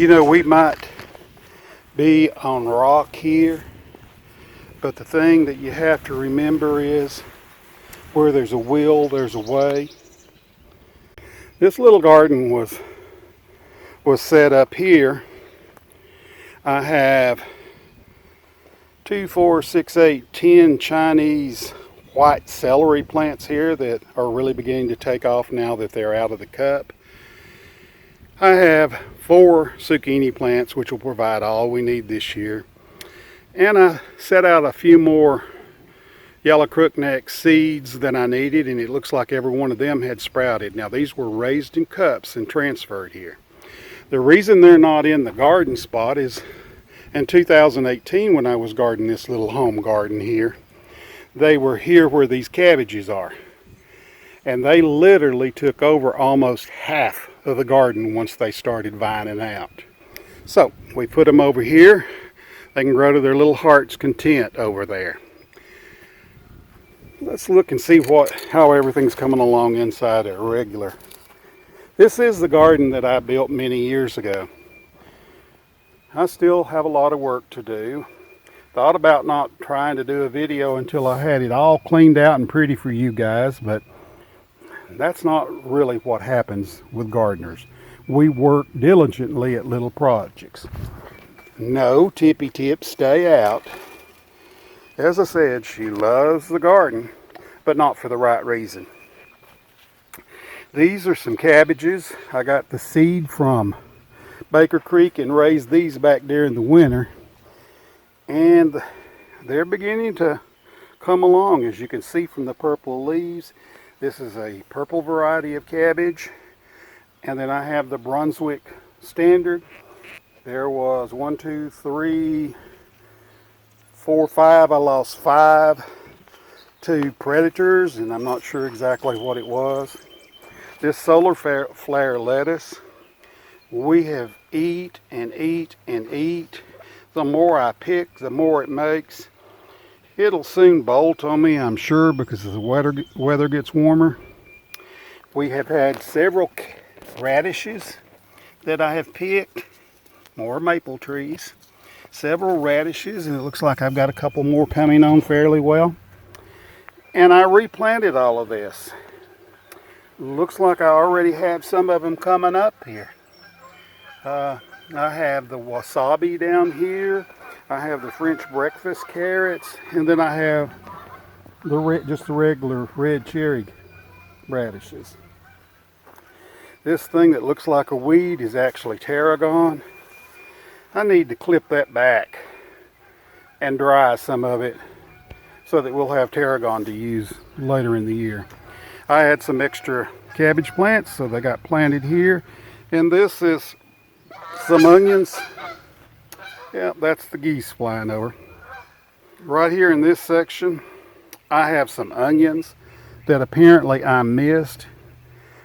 You know, we might be on rock here, but the thing that you have to remember is where there's a will, there's a way. This little garden was set up here. I have 2, 4, 6, 8, 10 Chinese white celery plants here that are really beginning to take off now that they're out of the cup. I have 4 zucchini plants, which will provide all we need this year. And I set out a few more yellow crookneck seeds that I needed, and it looks like every one of them had sprouted. Now these were raised in cups and transferred here. The reason they're not in the garden spot is in 2018 when I was gardening this little home garden here, they were here where these cabbages are. And they literally took over almost half of the garden once they started vining out. So we put them over here. They can grow to their little heart's content over there. Let's look and see how everything's coming along inside a regular. This is the garden that I built many years ago. I still have a lot of work to do. Thought about not trying to do a video until I had it all cleaned out and pretty for you guys, but that's not really what happens with gardeners. We work diligently at little projects. No, Tippy Tip, stay out. As I said, she loves the garden, but not for the right reason. These are some cabbages. I got the seed from Baker Creek and raised these back during the winter. And they're beginning to come along, as you can see from the purple leaves. This is a purple variety of cabbage. And then I have the Brunswick Standard. There was 1, 2, 3, 4, 5. I lost 5 to predators, and I'm not sure exactly what it was. This solar flare lettuce, we have eat and eat and eat. The more I pick, the more it makes. It'll soon bolt on me, I'm sure, because as the weather gets warmer. We have had several radishes that I have picked. More maple trees. Several radishes, and it looks like I've got a couple more coming on fairly well. And I replanted all of this. Looks like I already have some of them coming up here. I have the wasabi down here. I have the French breakfast carrots, and then I have just the regular red cherry radishes. This thing that looks like a weed is actually tarragon. I need to clip that back and dry some of it so that we'll have tarragon to use later in the year. I had some extra cabbage plants, so they got planted here. And this is some onions. Yeah, that's the geese flying over. Right here in this section, I have some onions that apparently I missed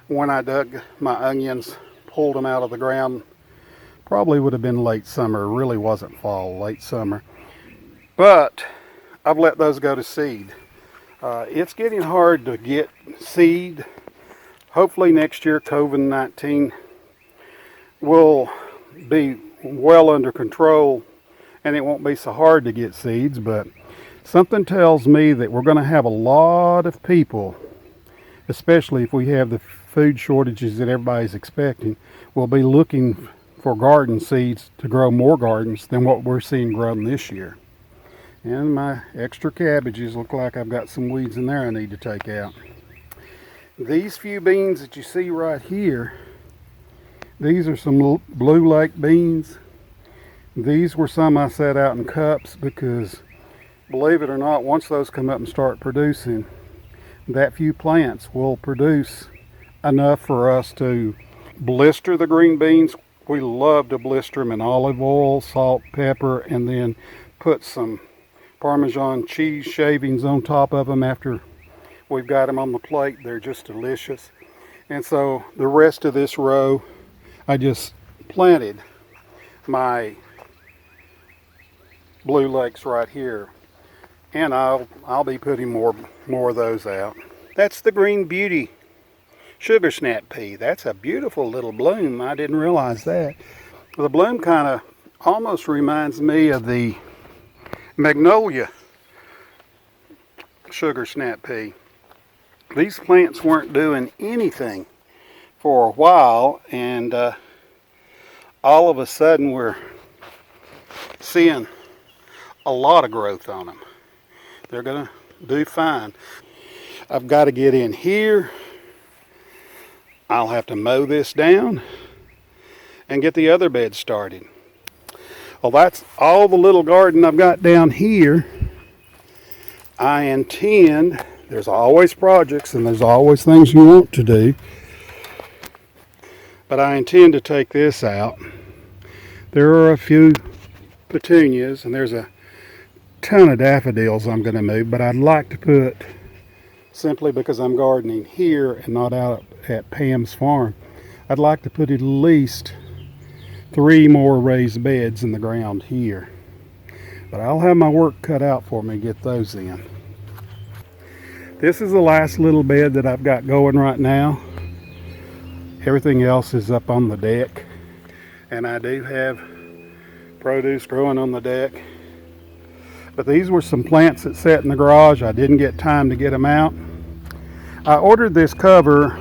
when I dug my onions, pulled them out of the ground. Probably would have been late summer. It really wasn't fall, late summer. But I've let those go to seed. It's getting hard to get seed. Hopefully next year COVID-19 will be well under control and it won't be so hard to get seeds, but something tells me that we're going to have a lot of people, especially if we have the food shortages that everybody's expecting, will be looking for garden seeds to grow more gardens than what we're seeing grown this year. And my extra cabbages look like I've got some weeds in there I need to take out. These few beans that you see right here, these are some Blue Lake beans. These were some I set out in cups because, believe it or not, once those come up and start producing, that few plants will produce enough for us to blister the green beans. We love to blister them in olive oil, salt, pepper, and then put some Parmesan cheese shavings on top of them after we've got them on the plate. They're just delicious. And so the rest of this row, I just planted my Blue Lakes right here, and I'll be putting more of those out. That's the Green Beauty sugar snap pea. That's a beautiful little bloom. I didn't realize that. The bloom kind of almost reminds me of the magnolia sugar snap pea. These plants weren't doing anything for a while, and all of a sudden we're seeing a lot of growth on them. They're gonna do fine. I've got to get in here. I'll have to mow this down and get the other bed started. Well, that's all the little garden I've got down here. I intend, there's always projects and there's always things you want to do, but I intend to take this out. There are a few petunias and there's a ton of daffodils I'm going to move, but I'd like to put, simply because I'm gardening here and not out at Pam's farm, I'd like to put at least 3 more raised beds in the ground here. But I'll have my work cut out for me to get those in. This is the last little bed that I've got going right now. Everything else is up on the deck. And I do have produce growing on the deck. But these were some plants that sat in the garage. I didn't get time to get them out. I ordered this cover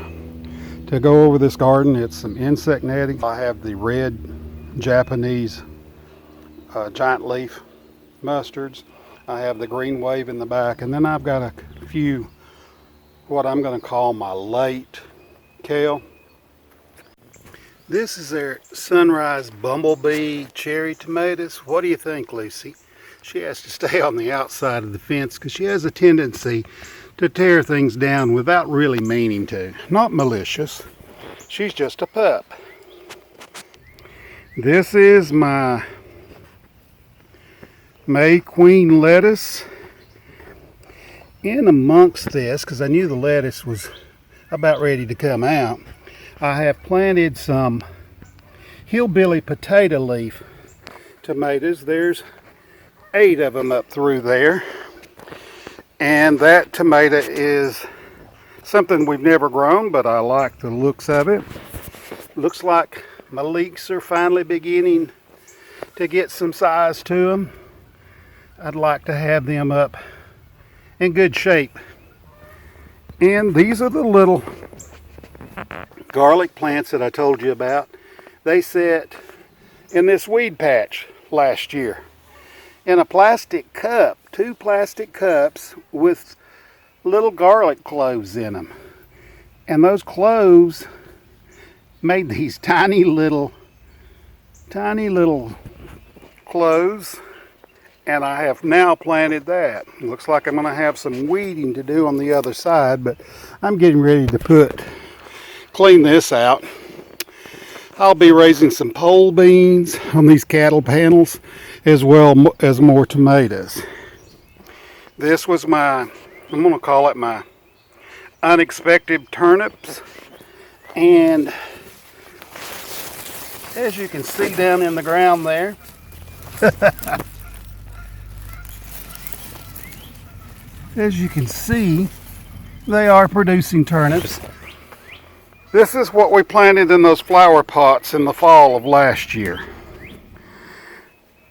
to go over this garden. It's some insect netting. I have the red Japanese giant leaf mustards. I have the green wave in the back, and then I've got a few what I'm going to call my late kale. This is their sunrise bumblebee cherry tomatoes. What do you think, Lucy? She has to stay on the outside of the fence because she has a tendency to tear things down without really meaning to. Not malicious. She's just a pup. This is my May Queen lettuce. In amongst this, because I knew the lettuce was about ready to come out, I have planted some hillbilly potato leaf tomatoes. There's 8 of them up through there. And that tomato is something we've never grown, but I like the looks of it. Looks like my leeks are finally beginning to get some size to them. I'd like to have them up in good shape. And these are the little garlic plants that I told you about. They sat in this weed patch last year in a plastic cup, 2 plastic cups with little garlic cloves in them. And those cloves made these tiny little cloves, and I have now planted that. It looks like I'm going to have some weeding to do on the other side, but I'm getting ready to clean this out. I'll be raising some pole beans on these cattle panels, as well as more tomatoes. This was I'm going to call it my unexpected turnips, and as you can see down in the ground there, as you can see, they are producing turnips. This is what we planted in those flower pots in the fall of last year.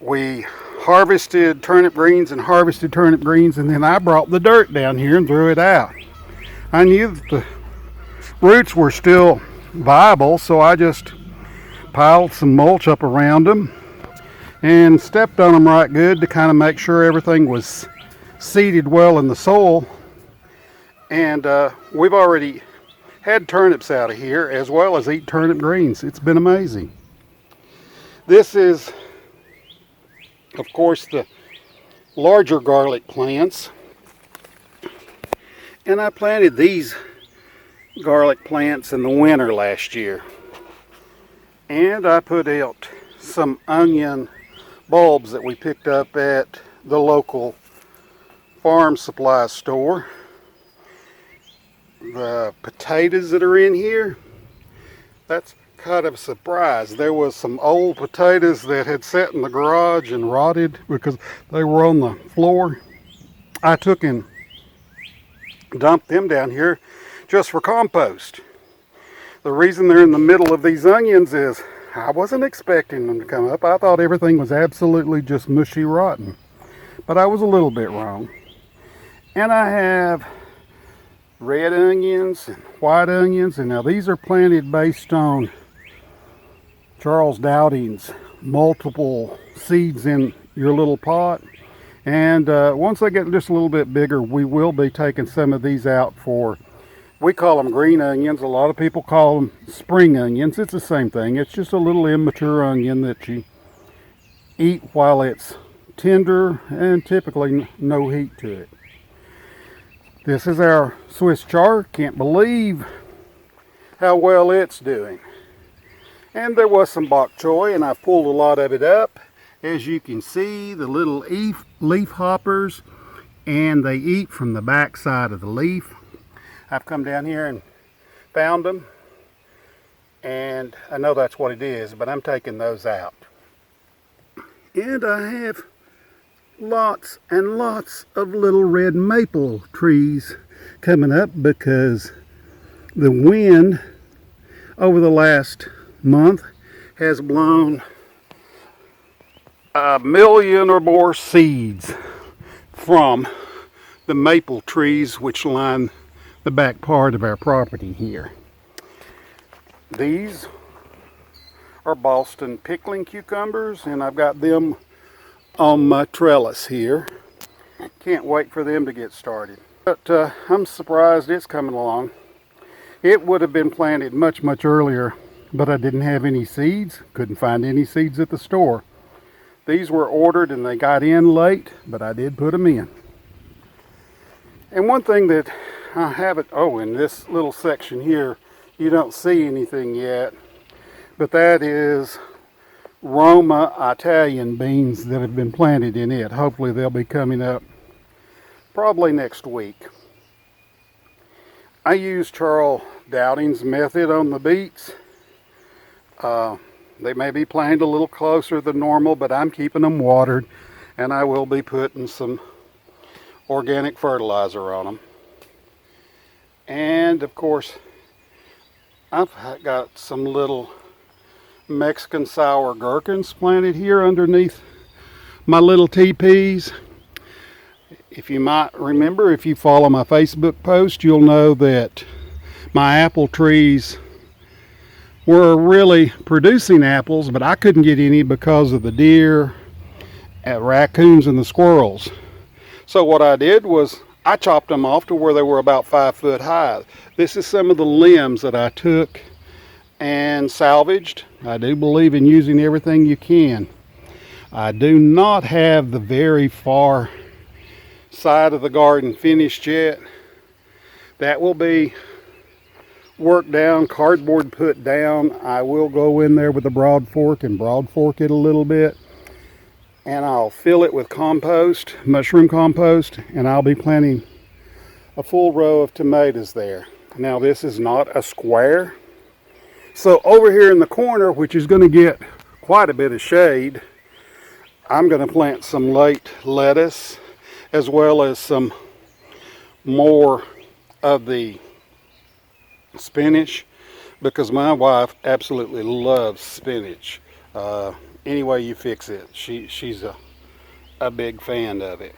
We harvested turnip greens, and then I brought the dirt down here and threw it out. I knew that the roots were still viable, so I just piled some mulch up around them and stepped on them right good to kind of make sure everything was seeded well in the soil. And we've already had turnips out of here, as well as eat turnip greens. It's been amazing. This is, of course, the larger garlic plants. And I planted these garlic plants in the winter last year. And I put out some onion bulbs that we picked up at the local farm supply store. The potatoes that are in here, that's kind of a surprise. There was some old potatoes that had sat in the garage and rotted because they were on the floor. I took and dumped them down here just for compost. The reason they're in the middle of these onions is I wasn't expecting them to come up. I thought everything was absolutely just mushy rotten. But I was a little bit wrong. And I have red onions and white onions. And now these are planted based on Charles Dowding's multiple seeds in your little pot. And once they get just a little bit bigger, we will be taking some of these out for, we call them green onions. A lot of people call them spring onions. It's the same thing. It's just a little immature onion that you eat while it's tender and typically no heat to it. This is our Swiss chard. Can't believe how well it's doing. And there was some bok choy, and I pulled a lot of it up. As you can see, the little leaf hoppers, and they eat from the back side of the leaf. I've come down here and found them, and I know that's what it is, but I'm taking those out. And I have lots and lots of little red maple trees coming up because the wind over the last month has blown 1 million or more seeds from the maple trees which line the back part of our property here. These are Boston pickling cucumbers, and I've got them on my trellis here. Can't wait for them to get started. But I'm surprised it's coming along. It would have been planted much earlier, but I didn't have any seeds. Couldn't find any seeds at the store. These were ordered and they got in late, but I did put them in. And one thing that I haven't, in this little section here, you don't see anything yet, but that is Roma Italian beans that have been planted in it. Hopefully they'll be coming up probably next week. I use Charles Dowding's method on the beets. They may be planted a little closer than normal, but I'm keeping them watered, and I will be putting some organic fertilizer on them. And of course, I've got some little Mexican sour gherkins planted here underneath my little teepees. If you might remember, if you follow my Facebook post, you'll know that my apple trees were really producing apples, but I couldn't get any because of the deer, raccoons, and the squirrels. So what I did was I chopped them off to where they were about 5 foot high. This is some of the limbs that I took and salvaged. I do believe in using everything you can. I do not have the very far side of the garden finished yet. That will be worked down, cardboard put down. I will go in there with a broad fork and broad fork it a little bit, and I'll fill it with compost, mushroom compost, and I'll be planting a full row of tomatoes there. Now this is not a square, so over here in the corner, which is going to get quite a bit of shade, I'm going to plant some late lettuce as well as some more of the spinach, because my wife absolutely loves spinach. Any way you fix it, she's a big fan of it.